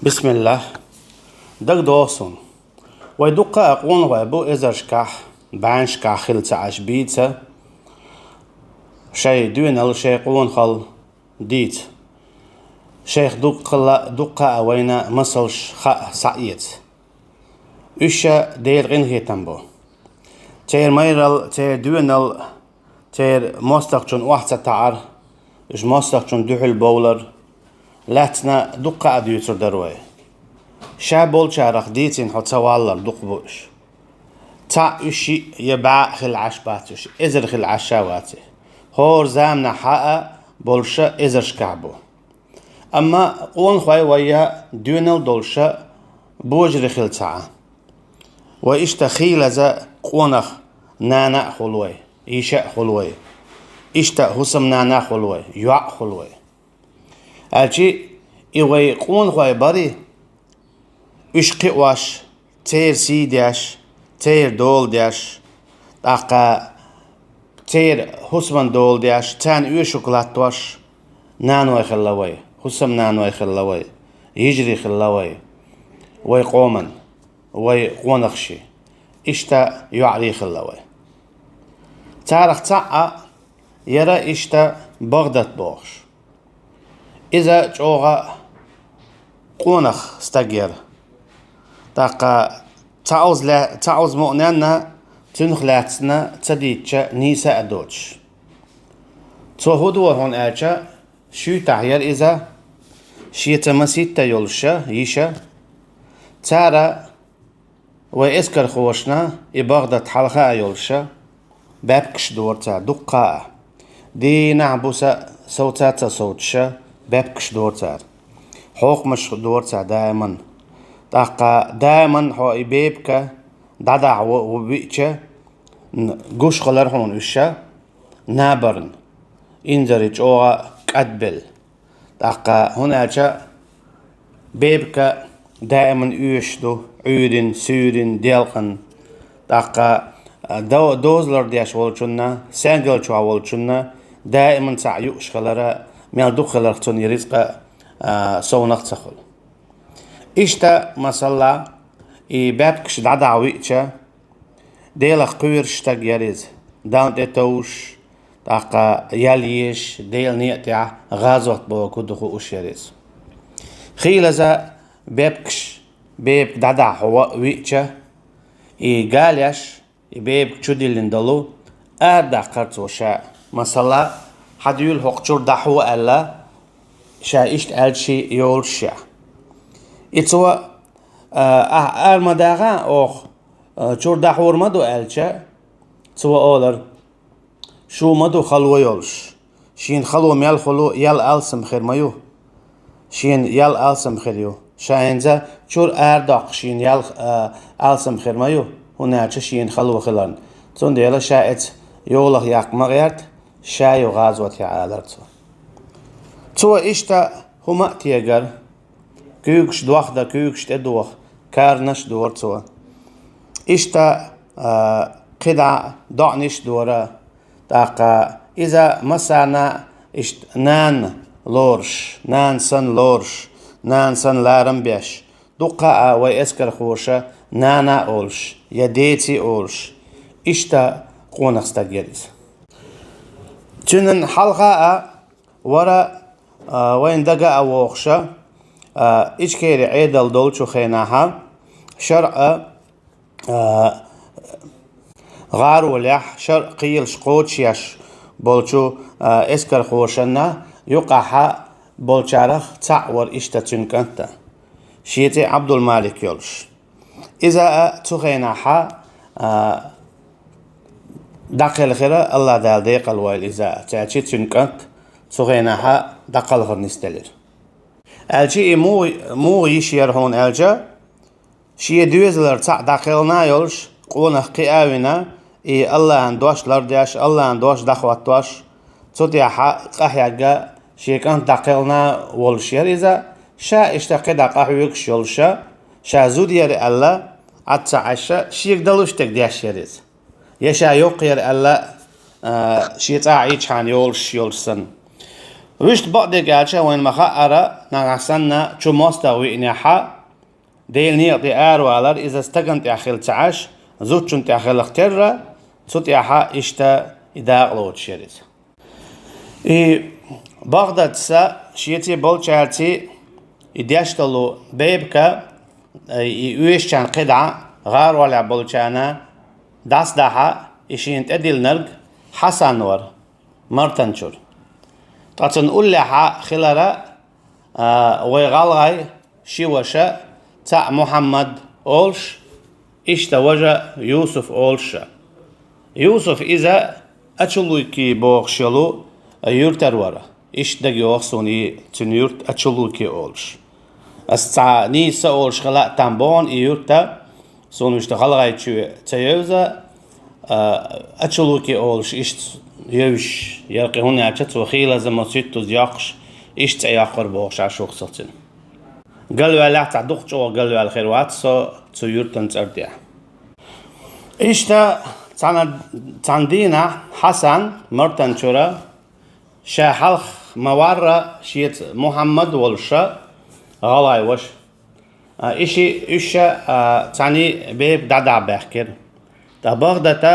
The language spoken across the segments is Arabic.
بسم الله. دق دوسون ويدقا أقون وابو إزرشكح بانشكح خلت عشبيتة شي دوين شي قون خل ديت شيخ دقا أوينا مصلش خا سعيت إشا دير غنهي تنبو تير ميرال تير دوين تير مستقشن واحدة تعر إش مستقشن دوحل بولر لاتنا دقا أديوتر دروي شابول شارخ ديتين حتى والله دقبوش تا إشي يبع خل عشباتش إزر خل عشاواتي هور زامنا حقا بولشا إزر شكعبو أما قون خواي ويا دونال دولشا بوجري خل تعا وإشتا خيلزا قونخ نانا خلوي إيشا خلوي إشتا حسم نانا خلوي يوع خلوي أجي إيوي قون خواي باري إشقي واش تير سيدياش تير دول دياش داقا تير حسمن دول دياش تان إيو شوكولات واش نانوي خلوي حسم نانوي خلوي يجري خلوي وي قومن وي قونخشي إشتا يعري خلوي تارخ تعا يرى إشتا بغداد بوش إذا جوغا قونخ استجير داقا تعوز مؤنانا تنخلاتنا تديتشا نيسا أدوش توهدو هون آجا شو تحير إذا شيتا مسيتا يولشا يشا تارا ويسكر خوشنا إباغدة حلقة يولشا بابكش دورتا دقاء دي نعبوسا صوتاتا صوتشا بابكش دورتا حوق مش دورتا دائما داقا دائما هو إبيبكا دادع وبيتشا قوش خلرهون وشا نابرن إنزرج أوغا كأدبل داقا هنا بيبكا دائما يشدو عودن سودن ديالقن داقا دوزلر دياش والجنة سانجل شو والجنة دائما تعيوش خلرا ميال دو خلرتون يرزق سونق تخل إشتا مسلا بابكش دعدا ويتشا ديلخ قويرش تجاريز داون تتوش داقا ياليش ديل نيتع غازوت بوكودخو وشيريز خيلزا بابكش بيب دعدا هو ويتشا قاليش بيب تشوديلين دلو أردا قرطوشا مسلا حديول هقشور دحو ألا شا إشت ألشي يولشا إتوا أرمداغا أوخ شور دحور مدو ألشا توا أولر شو مدو خلو يولش شين خلو ميال خلو يال ألسم خير مايو شين يال ألسم خيريو شاينزا شور أرداق شين يال ألسم خير مايو هنا شين خلو خلان تون ديلا شايت يولخ ياق مغيرت شايو غازوت يعادرتو توا إشتا هما تيجر كيوكش دوخدا كيوكش تدوخ كارنش دور توا إشتا قدع دعنش دورا داقا إذا مسانا إشت نان لورش نان سن لورش نان سن لارم بيش دقا ويسكر خوشا نانا أولش يديتي أولش إشتا قونخستا جيريز تنن حلقة ورا وين دقا أوخشا إيش كيري عيدل دولشو خيناها شرع غار وليح شرع قيل شقوتش يش بولشو اسكر خوشنا يقعها بولشارخ تعور إشتا تنكنتا شيتي عبد المالك يولش إذا تخيناها دقل خيرا الله دال ديق الويل إذا تعشي تنكنت تخيناها دقل غير نستلر الجي مو يشير هون الجا شي دوزلر تاع داخلنا يولش قونا قياونا الله عندوش لردياش الله عندوش دخواتوش توتي قحيا شي كان داخلنا والشير اذا شا اشتقي دقاحيوك شولشا شا زود ير الله اتعشا شي يقدلوش تقدياش يريز يشا يوقير الله شي تاع يچان يولش يولسن وشت بعدك عشا وين مخاءرة نعسنا شو مستوي إنيحا ديل نيقتي والر إذا استقنت أخيل تعاش زوجنت أخيل اخترة صوت يحا إشتا إذا أغلوت شريت بغداد سا شيتي بولشارتي إدياشتلو بيبكا يويشان قدعة غار ولا بولشانا داس داحا إشينت أديل نرق حسن ور مرتنشور تاتن أولها خلرا ويغالغاي شيوشا تا محمد أولش إشتا وجا يوسف أولشا يوسف إذا أتشلوكي بوغشلو يورتر ورا إش دقي وخصوني تنيورت أتشلوكي أولش أستع نيسا أولش خلاق تنبون يورتا سونو اشتغلغاي تيوزا أتشلوكي أولش إش يوش يلقي هنا عشت وخيلة زمسيتو زياقش إش تياقر بوغش عشوق سلطن قالوا لا تعدوق جو قالوا الخيروات سو تيورتن ترديا إشتا تاندينا حسن مرتن شورا شاحلخ موارا شيت محمد والشا غلاي وش إشي إشا تاني بيب دادا بحكر تا بغدتا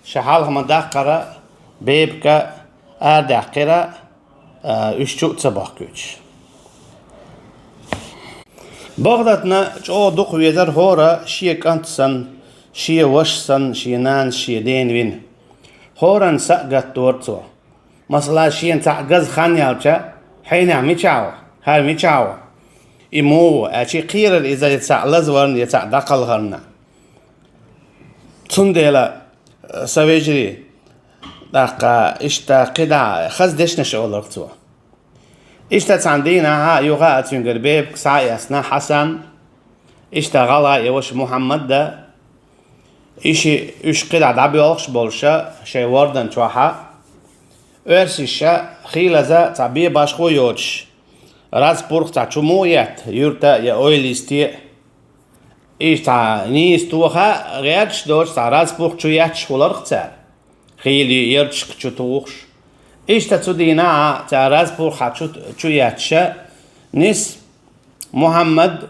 شاحلخ مدقرة بيب كا أردقرة إشتو تباكوش بغداتنا جو دوق ويدر هورا شي كانتسن شي وشسن شي نان شي دين وين هورن سقط دورتو مثلا شي انت غز خان يالچا حين ميچاو هل ميچاو إمو أشي قير إذا يتسع لزورن يتسع دقل غرنا تندلا سويجري دقا إشتا قدع خز دشنش أولرتو إشتا تاندينا ها يوغا أتينجر بيب ساي أسنا حسن إشتا غلا يوش محمد دا إشي إش قدع دعبي ألخش بولشا شي وردن توحا أرسيشا خيلزا تعبي باشخو يوش راز بورخ تا چمويت يورتا يا أويليستي إشتا نيستوخا غيرش دوش تا راز بورخ چو يتش خولرخ تار خيلي يرتشك چو توخش إشتا تدينا تا راز بورخ چو يتش نس محمد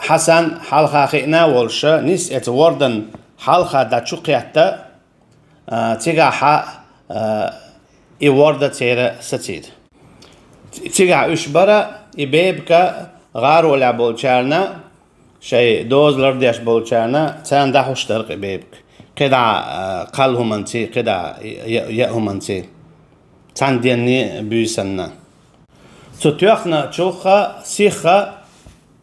حسن حلقة خينا والشا نس اتوردن حلقة دا چوقيتا تيغا ورده تيرا ستيد تيغا اشبرا بيبكا غار ولا بولچارنا شي دوز لرديش بولچارنا تان دا خوشترق بيبك قدا قلهم انتي قدا يأهم انتي تان ديني بيسنا تتوخنا تشوخا سيخا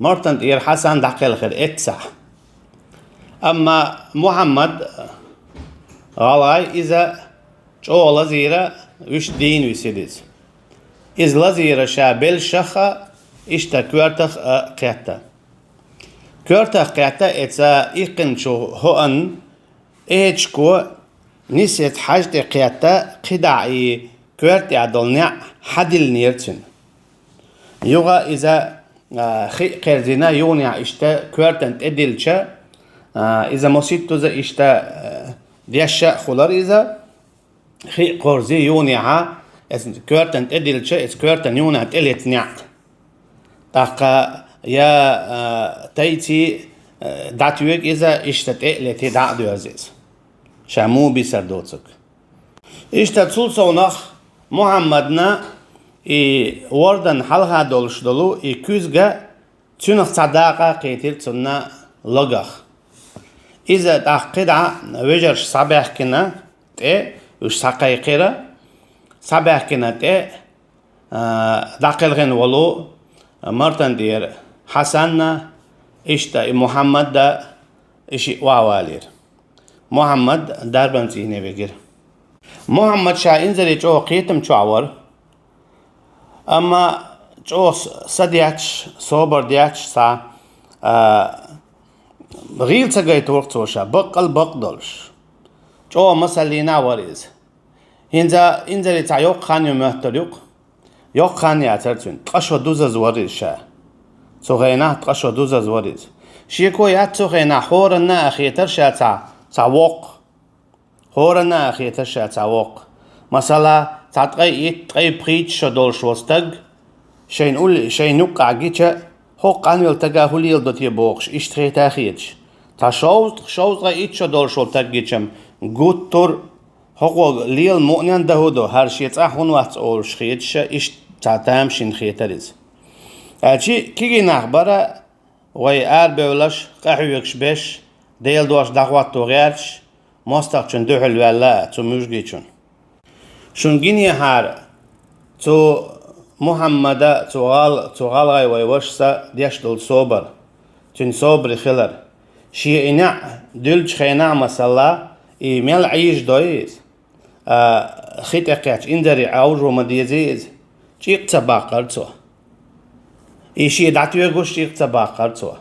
مرتن إير حسن دقيل خير اتسح أما محمد غلاي إذا جو لزيرة وش دين وسيدز إذ لزيرة شابل شخا إشتا كورتخ قياتا كورتخ قياتا إتسا إيقن شو هون إيشكو نسيت حاجة قياتا قدعي كورتي عدلنع حدل نيرتن يوغا إذا قرزنا يونيا إشتا كورتن تدلشا إذا مصيبتو إذا إشتا ديشا خلار إذا خي قرزي يونيا كورتن تدلشا إذا كورتن يونيا تلتنع تاقا يا تايتي داتويك إذا إشتا تقلتي دعدو عزيز شامو بيسردوتك إشتا تسولسونخ محمدنا وردن حلقة دولش دولو كوزغا تنخ صداقة قيتل تنا لغخ إذا تحقيد وجرش صباح كنا تي وش ساقايقيرا صباح كنا تي داقلغن ولو مرتن دير حسن إشتا محمد دا إشي واوالير محمد داربن زيني بيجر محمد شا إنزلي جو قيتم شعور أما جو سدياتش صوبر دياتش سا غيل سجايت وقت وشا بقل بقدلش جو مسالينا وريز هنزا إنزلي تا يوق خانيو مهتريوق يوق خانيا ترتون تقشو دوزز وريز شا تغينا تقشو دوزز وريز شيكو يات تغينا حورنا أخيتر شا تا وق حورنا أخيتر شا تا وق مثلا تقي بريتش دول شوستق شين نقع جيتش هو قانيل تجاهلي دوتي بوخش اشتري تاخيتش تا شوز إيتش دول شو تجيتشم قطر هو ليل مؤنن دهودو هر شيء أحون وقت أول شخيتش إيش تعتام شين خيتريز أشي كيجي نخبره وي بولش قحويكش بش ديل دوش دعوات توغيرش مستقشن دوحل ولا تو مشجيشون شون جيني هار تو محمد توغال غاي ويوشسا ديشتل صوبر تن صوبر خلر شي إنع دلج خينع مسلا إيميل عيش دويز خيت أقياتش إندري عورو مديزيز چيق تباقر تو إيشي دعتوه قوش چيق تباقر تو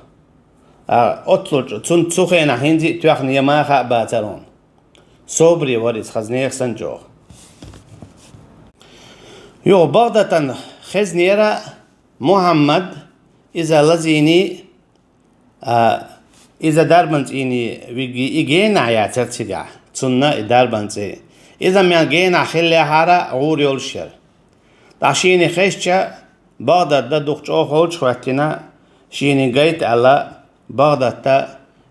أطلج تن تخينا هنزي توخن يماخا باترون صوبري وريز خزنيخ سنجوغ يو بغدة خزنيرا محمد إذا لزيني إذا دربنت إني ويجي إجينا يا ترتجع تنا دربنت إذا من جينا خلي حارة عور يولشر تاشيني خشة بغدة دكتور أخوش خواتنا شيني جيت على بغدة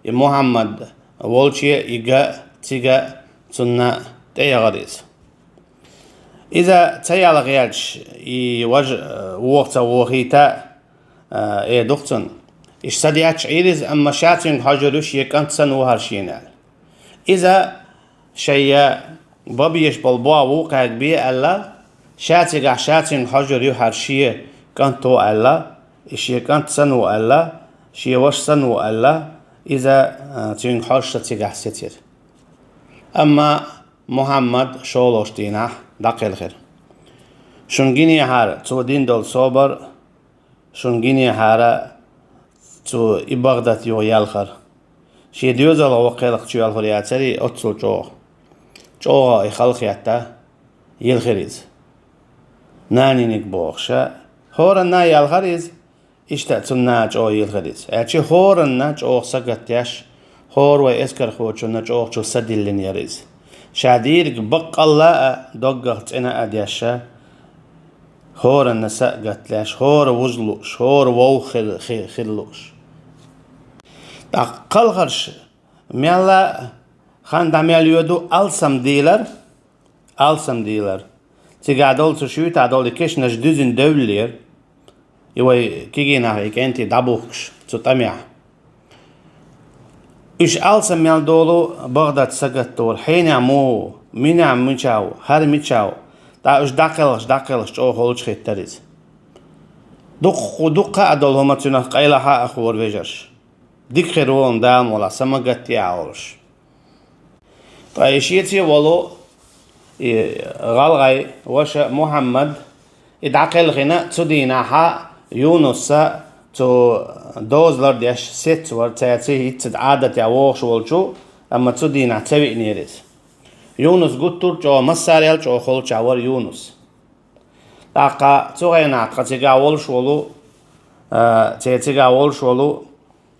محمد والشي إجا تيجا تنا تيغريز إذا تيال غيرش وقت وغيتا دكتور اشتدياتش عيرز أما شاتين حجروش يكنت سنو هرشينال إذا شيء بابيش بالبوا وقعك بيه ألا شاتين حجريو هرشي كنتو ألا إش يكنت سنو ألا شي وش سنو ألا إذا تين حرش تيجح ستير أما محمد شولوش دينه دقيل خير شنجيني هار تو دين دول صوبر شنجيني هار تو إبغدت يو يالخر شي ديوزل وقيلق تشو يالخرياتري أتصل جوغا يخلقياتا يالخريز ناني نكبوغشا هورنا يالخريز اشتأتنا جو يالخريز اچي هورنا جو سقتياش هور ويسكر خوچنا جو سدلين ياريز شاديرك بق الله دوغت انا ادياشا هورنا سقتلاش هور وزلوش هور وو خلوش قلغرش ميلا خان داميل يودو ألسم ديلر تيجادول تشوي تعدول كيش نجدوزن دولير يوي كيجينا هيك انتي دابوكش تطمع إيش ألسم ميل دولو بغداد سقطور حين عمو مين عم ميشاو هر ميشاو تا إيش داقلش أو هولش خيتريز دق أدول هما تنه قيلة ها أخور بيجرش ديك خيرون دام ولا سمقت يعورش طيب شيتي ولو غلغي وش محمد إدعقل غنا تدينا ها يونس تو دوزلر ديش ست ورتاتي تد عادة يعوش والشو أما تدينا تبي نيرز يونس قطر جو مساريل جو خل شاور يونس تاقا تغينا تقتيجا والش ولو تيجا والش ولو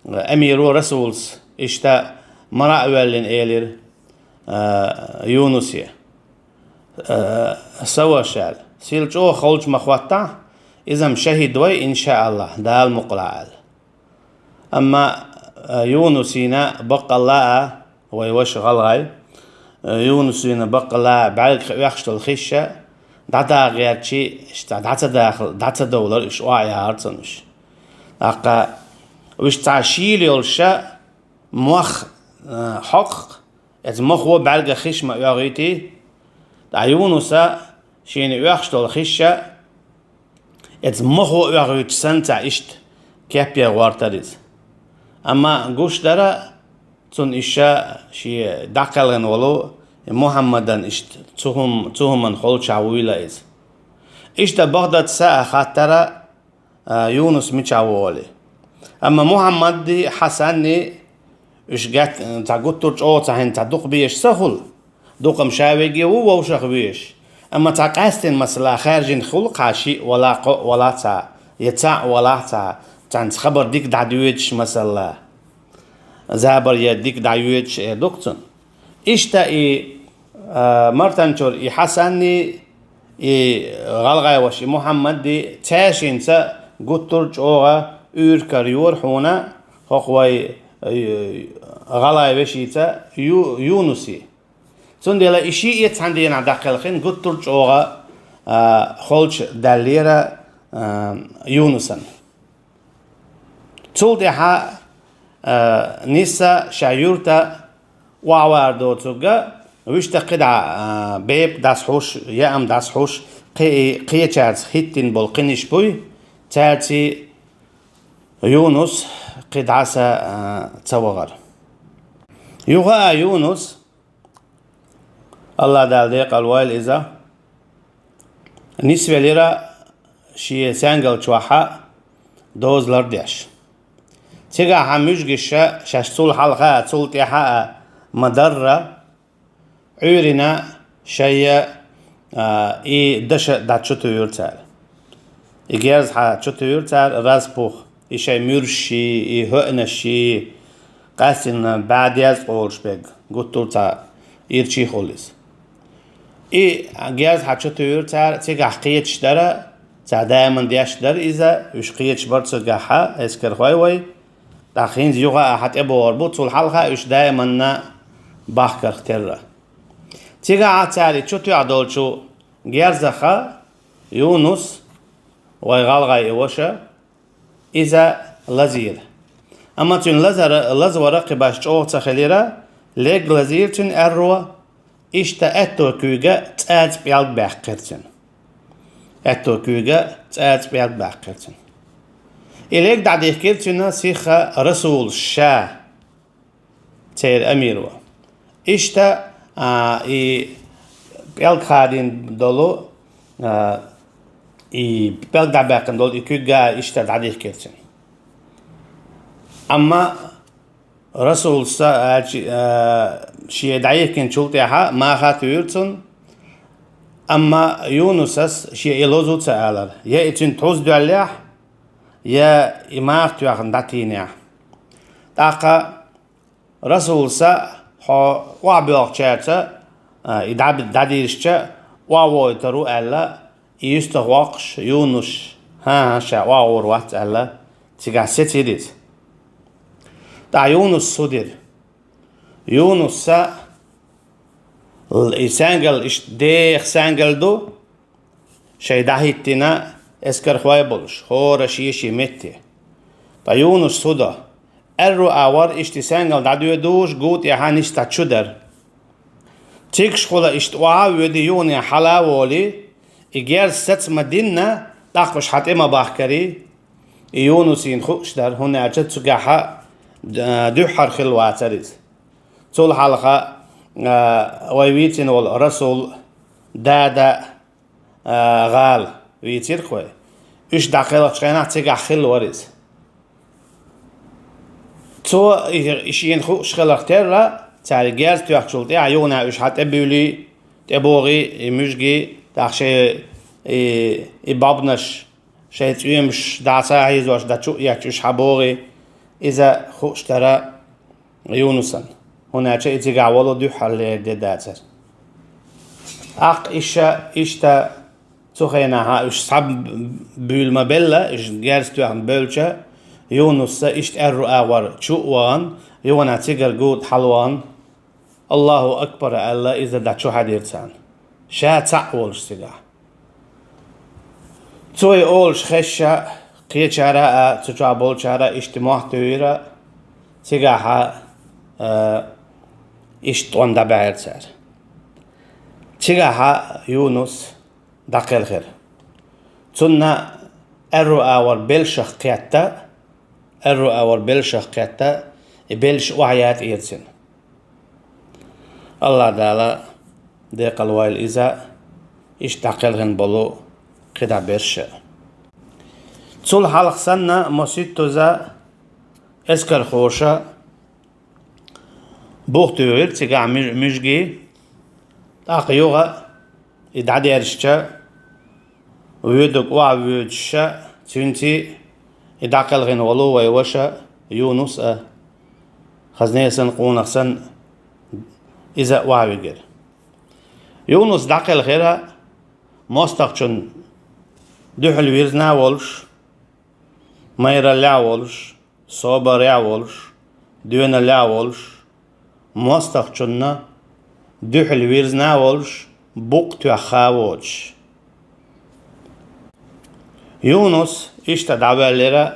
أميرو رسولس إشتا مرا أولين إيلير يونسية سوى شال سيلجو خلج مخوطة إذا مشهد وي إن شاء الله دال مقلعال أما يونسينا بقى الله ويوش غلغي يونسينا بقى الله بعد يخشت الخشة دعتا غير شيء دعتا داخل دعتا دولار إيش واعي هارتنش أقا وش تعشيل يلشا مخ حق مخ هو بعد خش ما يغيتي يونسا شين يخشت الخشة مخ هو يغيت سنتا إشت كابيا وارتريز أما قوش دارا تون إشا شي داقلن ولو محمدان إشت تهم خل شعويلا إز إشتا بغداد ساعة خاطرة يونس ميشاولي أما محمد دي حسني إيش جات تعقد ترج أو تعهن تعدق بيش سهل دوق مشاويجي هو وشخ بيش أما تعقاستن مثلا خارجين خلق عشي ولا تا يتاع ولا تا خبر ديك دعويتش مثلا زابر يديك دعويتش دكتور إيش تا مرتنشور حسني غلغاي وش محمد دي تاشينسا قطرج اوغا يوركر يور حونا هقوي غلاي بشيتا يونسي سندلا إشي يتعندين عداقل خين قطرج اوغا خلش داليرا يونسن تولدها نيسا شايورتا وعواردو توغا ويشتا قدع بيب داس حوش يأم داس حوش قي تشارز هيتين بول قنش بوي تاتي يونس قدعسا تسوغر يوغا يونس الله دال ديق الوائل إذا نسبة ليرا شي سانجل چوحا دوز لرديش تيغا حموشجشا شاشتول حلقا تول تيحا مدرة عورنا شيء دش داتشتو يرتال إجاز ها شتو يرتال راسبوخ إشي مرشي هؤنشي قاسن بعد يزقولش بيج قطوتا يرشي خوليس إجاز ها شتو يرتال تيجا حقيتش دارا تا دائما دياش دار إذا وش قيتش برتو جاحا إسكر خواي داخين زيوغا أحد أبو أربوط والحلقة وش دائما باخكر اختيرا تيجا عتالي شو تعدولشو جيرزخا يونس ويغالغا يوشا إذا لزير أما تون لزور قباش تشوه تخليرا ليك لزير تون أروا إشتا أتو كوغا تأت بيالك باقرتن أتو كوغا تأت بيالك باقرتن إليك دعدي كيرتنا سيخا رسول شاه تير أميروا إشتا بيالك خادين دولو بيالك دعباقن دول كوغا إشتا دعدي كيرتن أما رسول شي دعيه كن شلتها ما خاتو يرتن أما يونسس شي إلوزو تسألر يا إتن توز دواليح يا إماغ تواخن داتينيح تاقا رسول سا حو وعبيوغ چارتا إدعب داديرشتا وعوو يترو ألا يستغوقش يونش ها شا وعور وات ألا تيغا ستيريت تا يونس صدر يونس سا الإسانجل إش ديخ سانجل دو شاي داهيتنا اسكر خواي بولش خورا شيشي متي تا يونس صدا الرو آور إش تسانجل دادو دوش قوت يحانيش تا چودر تيكش خلا إش توعاو يدي يوني حلاوولي إجير ست مدينة تاقش حتى ما باخكري يونسين خوش در هنا أجد سجاحة دو حرخ الواتريز تول حلقة ويويتين والرسول دادا غال ويتير خوي إيش دقيقة شقينا تيجا خل وريز تو إيشين خوش خلقتير لا تاري جاز تيحشلتي عيونا إيش حتى بيولي تبوغي مشجي تاخشي إبابنش شيء تيمش دعساعيز واش دتشو يكش حبوغي إذا خوش ترى يونسن هنا شيء تيجا والو دو حل داتر إشتا تخينها إيش صعب بيل مبلة إيش جالس توهم بلشة يونس إشت أور شوان يونا تيجر جود حلوان الله أكبر الله إذا دتشو حديرتان شا تعولش تيجا توي أولش خشة قية شارع تجابول شارع اجتماع تيرا تيجاها إشتون دبعير سر تيجاها يونس دقيل خير تنا أرو أور بلشخ قيادة أرو أور بلشخ قيادة بلش وعيات إيرسن الله دالا ديق الوائل إذا إش دقيل غن بلو قدا برشة تول حلق سنة مسيد توزا اسكر خوشة بوغ تيوير تيقع مشجي تاق يوغا إدعادي أرشتا ويدوك ويدشا تنتي إدعقل غين ولو ويوشا يونس خزنية سن قونق سن إذا وعويقر Yunus daqel khira mostaqchun dühül virzna oluş, mayra oluş, soba oluş, düğüne oluş, mostaqchunna dühül virzna oluş, buk tüakha oluş. Yunus işte davelere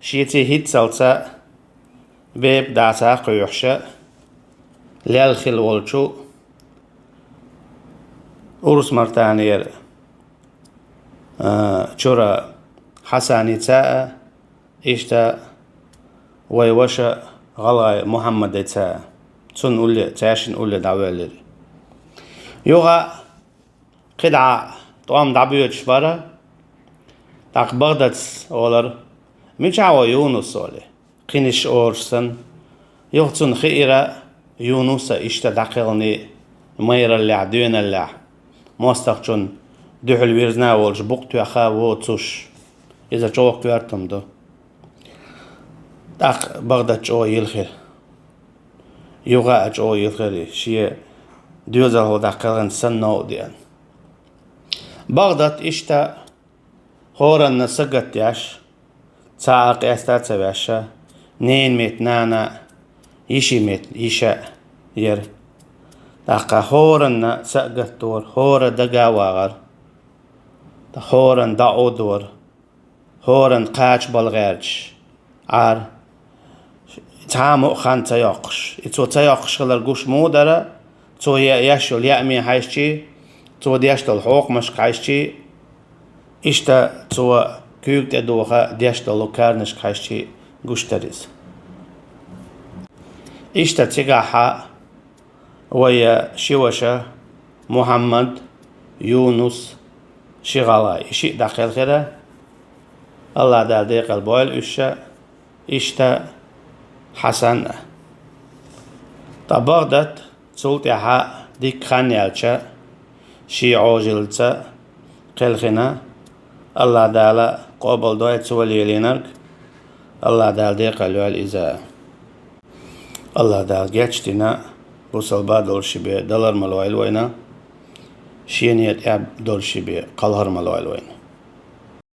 şiiti hit salsa beb dasa kuyuhşa lel khil olçu urus martaniyer çora hasanita işte ويوشا غلا محمد تا تون أولي تاشين أولي دعوالي يوغا قدعة طوام دعبيوت شبارا تاق بغداد أولر ميجعوا يونس أولي قينش أورسن يوغتون خيرا يونس إشتا دقيقني ميرا اللع دوين اللع موستقشون دوحل ويرزنا والج بوقتو أخا ووتوش إذا جوق كوارتم دو داق بغداد جو يلخير يوغا جو يلخير شيء دوزا هو دقيقن سنو ديان بغداد إشتا هورن نسقت ياش ساق يستات سباشا نين ميت نانا يشي ميت يشا ير داقا هورن سقت دور هور دقا واغر هورن دعو دور هورن قاش بالغيرج عار تعامو خان تياقش إتو تياقش خلال قوش مودرة تو يشل يأمي حيشتي تو ديشتل حوق مشق حيشتي إشتا تو كيوك تدوخا ديشتل لوكارنش حيشتي قوش تريز إشتا تيقاحا ويا شوشة محمد يونس شغالاي إشي داخل خيرا الله دا ديق البويل إشتا إشتا حسن بغداد سلطحة ديك خانيالشا شي عوجلتا قلخنا الله دالا قبل دويت سولي لينرك الله دال ديق الوال إذا الله دال جاتشتنا بوصل بعد دولشي بي دولار ملوائل وينا شينيت اب دولشي بي قلهر ملوائل وينا